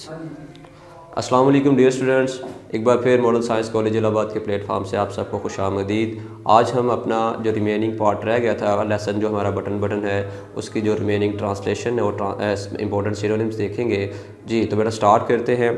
अस्सलाम वालेकुम dear students, एक बार फिर मॉडल साइंस कॉलेज इलाहाबाद के प्लेटफॉर्म से आप सबको खुशामदीद। आज हम अपना जो रिमेनिंग पार्ट रह गया था लेसन जो हमारा बटन है उसकी जो रिमेनिंग ट्रांसलेशन है वो इंपॉर्टेंट सिनोनिम्स देखेंगे। जी तो बेटा स्टार्ट करते हैं।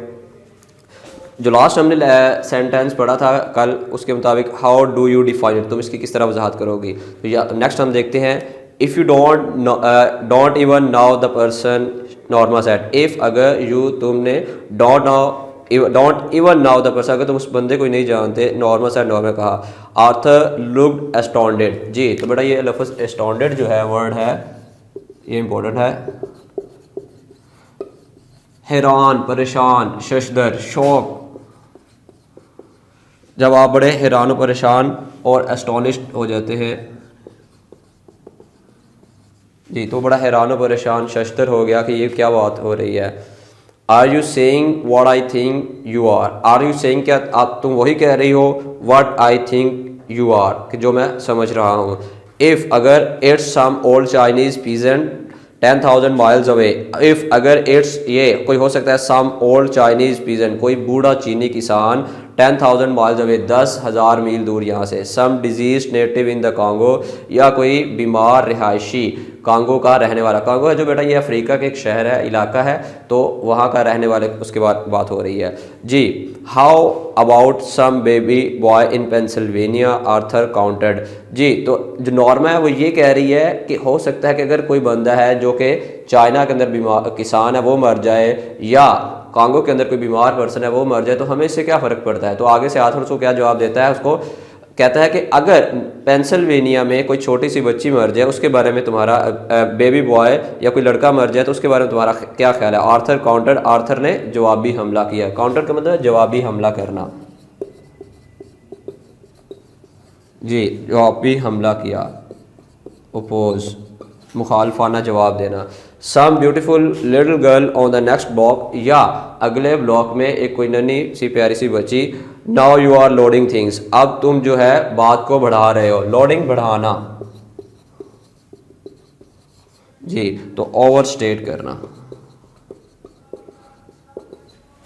जो लास्ट हमने सेंटेंस पढ़ा था कल, उसके मुताबिक how do you define it, तुम इसकी किस तरह वजाहत करोगी। तो या नेक्स्ट हम देखते हैं if you don't even know the person Norma said. If अगर यू तुमने don't even know the person, अगर तुम उस बंदे को ही नहीं जानते, नॉर्मा सेट नॉर्मा कहा। Arthur looked astounded. जी तो बेटा ये लफ्ज़ एस्टॉन्डेड जो है वर्ड है ये इंपॉर्टेंट है। हैरान, परेशान, शशदर, शौक। जब आप बड़े हैरान और परेशान और एस्टॉनिश्ड हो जाते हैं, जी तो बड़ा हैरान और परेशान शशदर हो गया कि ये क्या बात हो रही है। Are you saying what I think you are. Are you saying, क्या आप तुम वही कह रही हो, what I think you are, कि जो मैं समझ रहा हूँ। इफ़ अगर it's some old Chinese peasant 10,000 miles away. If अगर इट्स ये कोई हो सकता है सम ओल्ड चाइनीज पीजेंट, कोई बूढ़ा चीनी किसान 10,000 माइल्स अवे 10,000 मील दूर यहाँ से। Some disease native in the Congo, या कोई बीमार रिहायशी कांगो का रहने वाला। कांगो है जो बेटा ये अफ्रीका के एक शहर है, इलाका है, तो वहाँ का रहने वाले उसके बाद बात हो रही है। जी how about some baby boy in Pennsylvania Arthur counted. जी तो जो नॉर्मा है वो ये कह रही है कि हो सकता है कि अगर कोई बंदा है जो कि चाइना के अंदर बीमार किसान है वो मर जाए, या कांगो के अंदर कोई बीमार पर्सन है वो मर जाए, तो हमें इससे क्या फ़र्क पड़ता है। तो आगे से आर्थर उसको क्या जवाब देता है, उसको कहता है कि अगर पेंसिल्वेनिया में कोई छोटी सी बच्ची मर जाए, उसके बारे में तुम्हारा बेबी बॉय या कोई लड़का मर जाए, तो उसके बारे में तुम्हारा क्या ख्याल है। आर्थर काउंटर, आर्थर ने जवाबी हमला किया। काउंटर का मतलब जवाबी हमला करना। जी जवाबी हमला किया, ओपोज, मुखालफाना जवाब देना। Some beautiful little girl on the next block, या अगले ब्लॉक में एक कोई नन्ही सी प्यारी सी बच्ची। Now you are loading things, अब तुम जो है बात को बढ़ा रहे हो। लोडिंग बढ़ाना, जी तो ओवर स्टेट करना।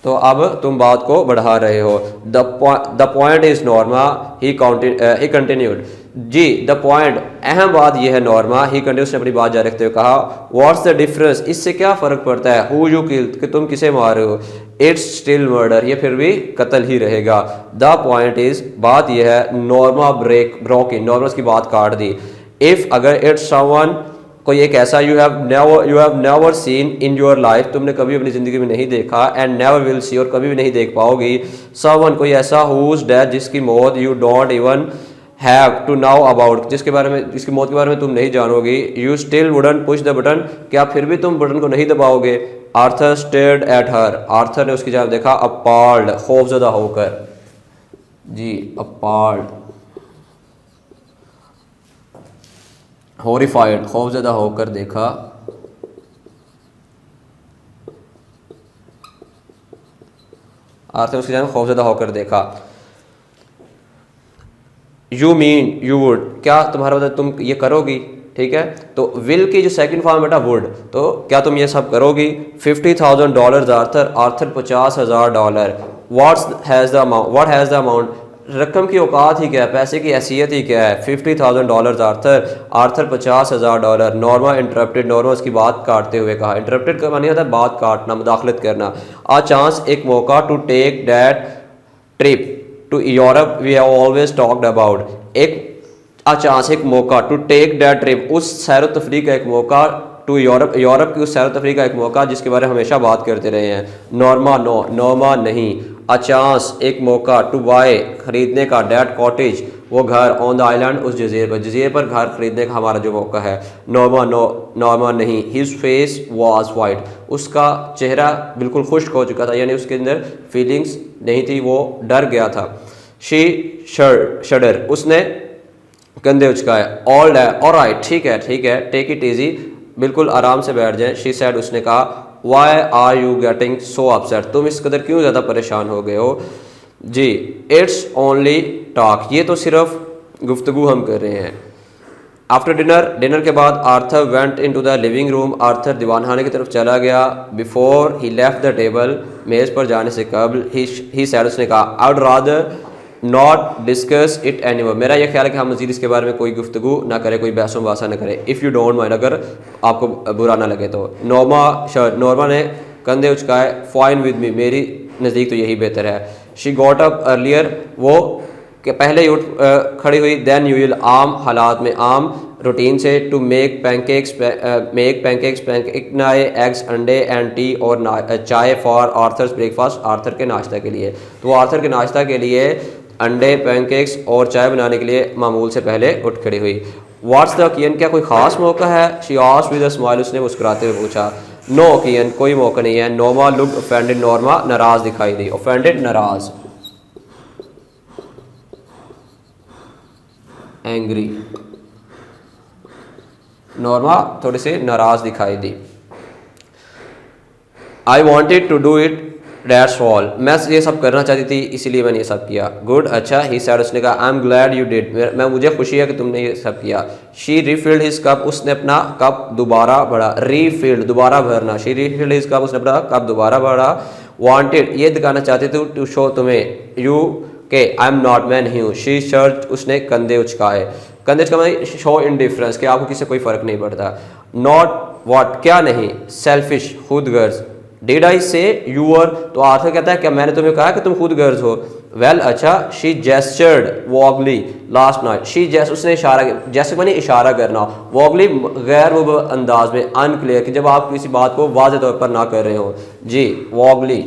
तो अब तुम बात को बढ़ा रहे हो। The point is Norma, he continued. जी द पॉइंट, अहम बात यह है नॉर्मा, ही कंटिन्यूस ने अपनी बात जारी रखते हुए कहा। व्हाट्स द डिफरेंस, इससे क्या फ़र्क पड़ता है। हु यू किल, कि तुम किसे मार रहे हो। इट्स स्टिल मर्डर, ये फिर भी कत्ल ही रहेगा। द पॉइंट इज, बात यह है, नॉर्मा ब्रोक इन, नॉर्मा की बात काट दी। इफ़ अगर इट्स समवन, कोई एक ऐसा you have never seen in your life, तुमने कभी अपनी ज़िंदगी में नहीं देखा, एंड नेवर विल सी, और कभी भी नहीं देख पाओगी। समवन, कोई ऐसा, हुज डेथ, जिसकी मौत, you don't even have to know about, जिसके बारे में, जिसकी मौत के बारे में तुम नहीं जानोगी। You still wouldn't push the button, क्या फिर भी तुम बटन को नहीं दबाओगे। Arthur stared at her, Arthur ने उसकी जानब देखा। अपॉल्ड, खौफजदा होकर। जी अपॉल्ड, हॉरिफाइड, खौफजदा होकर देखा। आर्थर उसकी जानब खौफजदा होकर देखा। यू मीन यू वुड, क्या तुम्हारा मतलब तुम ये करोगी, ठीक है। तो विल की जो सेकंड फॉर्म बेटा वुड, तो क्या तुम ये सब करोगी। $50,000 Arthur, Arthur $50,000। What has the amount, रकम की औकात ही क्या है, पैसे की हैसियत ही क्या है। $50,000 Arthur, Arthur $50,000। Norma interrupted, Norma उसकी बात काटते हुए कहा। इंटरप्टेड का मानी होता है बात काटना, मुदाखलत करना। आ चांस, एक मौका, to take that trip to Europe we have always talked about. एक चांस, एक मौका, टू टेक दैट ट्रिप, उस सैर तफरीह का एक मौका, टू यूरोप, यूरोप की उस सैर तफरीह का एक मौका जिसके बारे में हमेशा बात करते रहे हैं। नॉर्मा नो, नॉर्मा नहीं। अ चांस, एक मौका, टू बाय, खरीदने का, डैट कॉटेज, वो घर, ऑन द आइलैंड, उस जजीरे पर घर खरीदने का हमारा जो मौका है। नॉर्मा नो, नॉर्मा नहीं। हिज फेस वॉज वाइट, उसका चेहरा बिल्कुल खुश्क हो चुका था, यानी उसके अंदर फीलिंग्स नहीं थी, वो डर गया था। शी शडर, उसने कंधे उचकाए। ऑल राइट, ठीक है ठीक है, टेक इट ईजी, बिल्कुल आराम से बैठ जाएं। शी सैड, उसने कहा। Why are you getting so upset, तुम इस कदर क्यों ज़्यादा परेशान हो गए हो। जी इट्स ओनली टॉक, ये तो सिर्फ गुफ्तगू हम कर रहे हैं। आफ्टर डिनर के बाद Arthur went into the living room, Arthur दीवान खाने की तरफ चला गया। Before he left the table, मेज़ पर जाने से कबल, ही सैड, उसने कहा, I would rather not discuss it anymore, मेरा यह ख्याल है कि हम मज़ीद इसके बारे में कोई गुफ्तगू ना करें, कोई बहस मुबासा ना करें। इफ़ यू डोंट माइंड, अगर आपको बुरा ना लगे तो। नॉर्मा ने कंधे उचकाए, फाइन विद मी, मेरी नज़दीक तो यही बेहतर है। शी गॉट अप अर्लियर, वो कि पहले ही खड़ी हुई। देन यूजुअल, आम हालात में, आम रूटीन से। टू मेक पैनकेक्स, पैनकेक बनाए, एग्स, अंडे एंड टी, और चाय फॉर आर्थर्स ब्रेकफास्ट, आर्थर के नाश्ता के लिए। तो आर्थर के नाश्ता के लिए अंडे, पैनकेक्स और चाय बनाने के लिए मामूल से पहले उठ खड़ी हुई। व्हाट्स द कियन, क्या कोई ख़ास मौका है? She asked with a smile, उसने मुस्कुराते हुए पूछा। नो कियन, कोई मौका नहीं है। नोमा लुक्ड ऑफेंडेड, नॉर्मा नाराज़ दिखाई दी। ऑफेंडेड, नाराज़। एंग्री, नॉर्मा थोड़ी सी नाराज़ दिखाई दी। I wanted to do it, that's all, मैं ये सब करना चाहती थी, इसीलिए मैंने ये सब किया। गुड, अच्छा। ही सैड, उसने कहा, I am glad you did, मुझे खुशी है कि तुमने ये सब किया। शी रीफिल्ड हिज कप, उसने अपना कप दोबारा भरा। रीफिल्ड, दोबारा भरना। शी रीफिल्ड हिज कप, उसने अपना कप दोबारा भरा। वांटेड, ये दिखाना चाहते थे, टू शो तुम्हें, यू के आई एम नॉट, मैं नहीं हूँ। शी शर्ट, उसने कंधे उचकाए। कंधे उचकाए शो इंडिफरेंस, कि आपको किसी से कोई फ़र्क नहीं पड़ता। नॉट व्हाट, क्या नहीं। सेल्फिश, खुद गर्ज। डिड आई से यू वर, तो आर्थर कहता है क्या मैंने तुम्हें कहा कि तुम खुद गर्ज हो? वेल, अच्छा। शी जेस्चर्ड वॉगली लास्ट नाइट, शी जेस्ट, उसने इशारा, जैसे मैंने इशारा करना। वॉगली गैर वो अंदाज में, अनक्लियर, कि जब आप किसी बात को वाज़ेह तौर पर ना कर रहे हो। जी, वॉगली।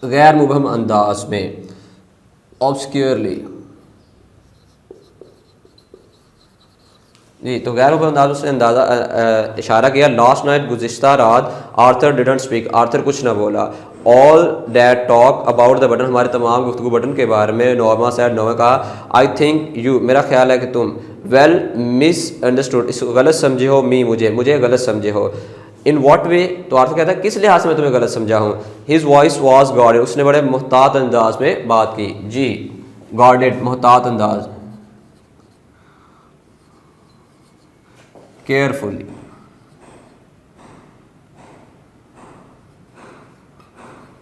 गैर मुबहम अंदाज में, ऑब्सक्योरली। जी, तो गैर मुबहम अंदाज उसने इशारा किया। लास्ट नाइट, गुज़िश्ता रात, आर्थर डिडंट स्पीक, आर्थर कुछ ना बोला। All that talk about the button, हमारे तमाम गुफ्तगू बटन के बारे में। नॉर्मा सैड, नॉर्मा कहा, आई थिंक यू, मेरा ख्याल है कि तुम, वेल मिस अंडरस्टूड, इसको गलत समझे हो, मी, मुझे गलत समझे हो। इन वॉट वे, तो आर्थर कहता है किस लिहाज से मैं तुम्हें गलत समझा हूँ। हिज वॉइस वॉज गॉडेड, उसने बड़े मुहतात अंदाज में बात की। जी, गॉडेड, मुहतात अंदाज, केयरफुली।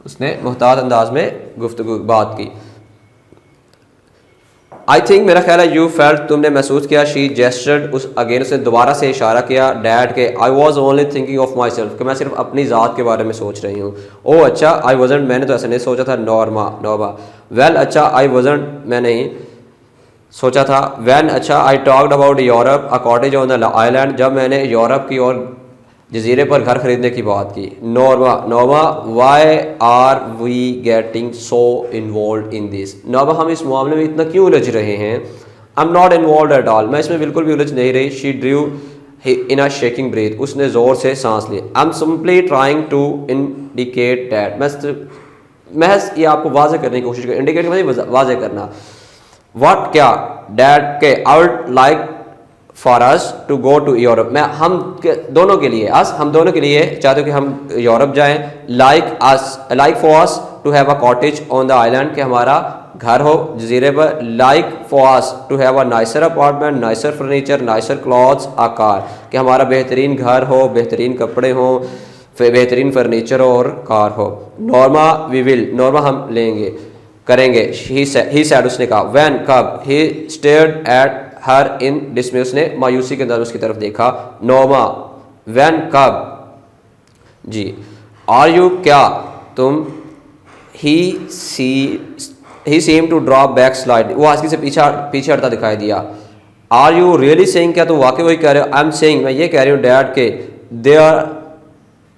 उसने मुहतात अंदाज में गुफ्तगू बात की। आई थिंक, मेरा ख्याल है, यू फेल्ट, तुमने महसूस किया। शी जेस्चर्ड, उस अगेन, उसने दोबारा से इशारा किया डैड के। I was only thinking of my self, कि मैं सिर्फ अपनी ज़ात के बारे में सोच रही हूँ। ओ अच्छा। आई वॉजंट, मैंने तो ऐसा नहीं सोचा था। नॉर्मा। वेल, अच्छा। आई वॉजंट, मैं नहीं सोचा था। वैन, अच्छा। I talked about Europe, a cottage on the island, जब मैंने यूरोप की और जजीरे पर घर खरीदने की बात की। Norma, why are we getting so involve in this, Norma, हम इस मामले में इतना क्यों उलझ रहे हैं? I am not involve at all, मैं इसमें बिल्कुल भी उलझ नहीं रही। She drew in a shaking breath, उसने ज़ोर से सांस ली। I am simply trying to indicate that, महज ये आपको वाज़ेह करने की कोशिश कर, इंडिकेट मतलब वाज़ेह करना। व्हाट, क्या? डैड के, I would like for us to go to Europe, मैं हम दोनों के लिए, हम दोनों के लिए चाहते हो कि हम यूरोप जाएं। Like for us to have a cottage on the island, कि हमारा घर हो जजीरे पर। Like for us to have a nicer apartment, nicer furniture, nicer clothes, a car, कि हमारा बेहतरीन घर हो, बेहतरीन कपड़े हों, बेहतरीन फर्नीचर और कार हो। नॉर्मा, वी विल, नॉर्मा, हम लेंगे, करेंगे। ही सैड, उसने कहा। व्हेन, कब। ही स्टेयर्ड एट हर इन डिसमे, उसने मायूसी के अंदर उसकी तरफ देखा। नॉर्मा, व्हेन, कब। जी, आर यू, क्या तुम। He seem to drop back slide, वो आस्की से पीछे हटता दिखाई दिया। आर यू रियली सेइंग, क्या तुम वाकई वही कह रहे हो? आई एम सेइंग, मैं ये कह रही हूँ डैड के, they are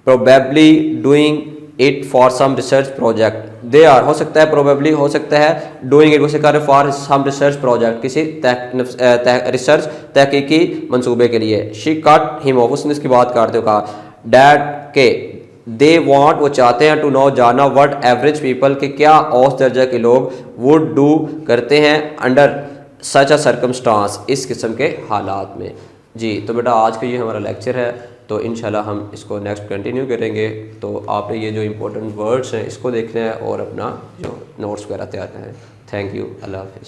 probably doing it for some research project. They are, हो सकता है, प्रोबेबली हो सकता है, डूइंग इट, उसे कर फॉर सम रिसर्च प्रोजेक्ट, किसी रिसर्च तहकीकी मंसूबे के लिए। शी कट हिम ऑफ, उसने इसकी बात काटते हुए कहा। डैड के, दे वांट, वो चाहते हैं, टू नो, जानना, व्हाट एवरेज पीपल, के क्या औसत दर्जा के लोग, वुड डू, करते हैं, अंडर सच अ सर्कमस्टांस, इस किस्म के हालात में। जी, तो बेटा आज का ये हमारा लेक्चर है। तो इंशाल्लाह हम इसको नेक्स्ट कंटिन्यू करेंगे। तो आपने ये जो इंपॉर्टेंट वर्ड्स हैं इसको देखना है और अपना जो नोट्स वगैरह तैयार करना है। थैंक यू, अल्लाह हाफिज़।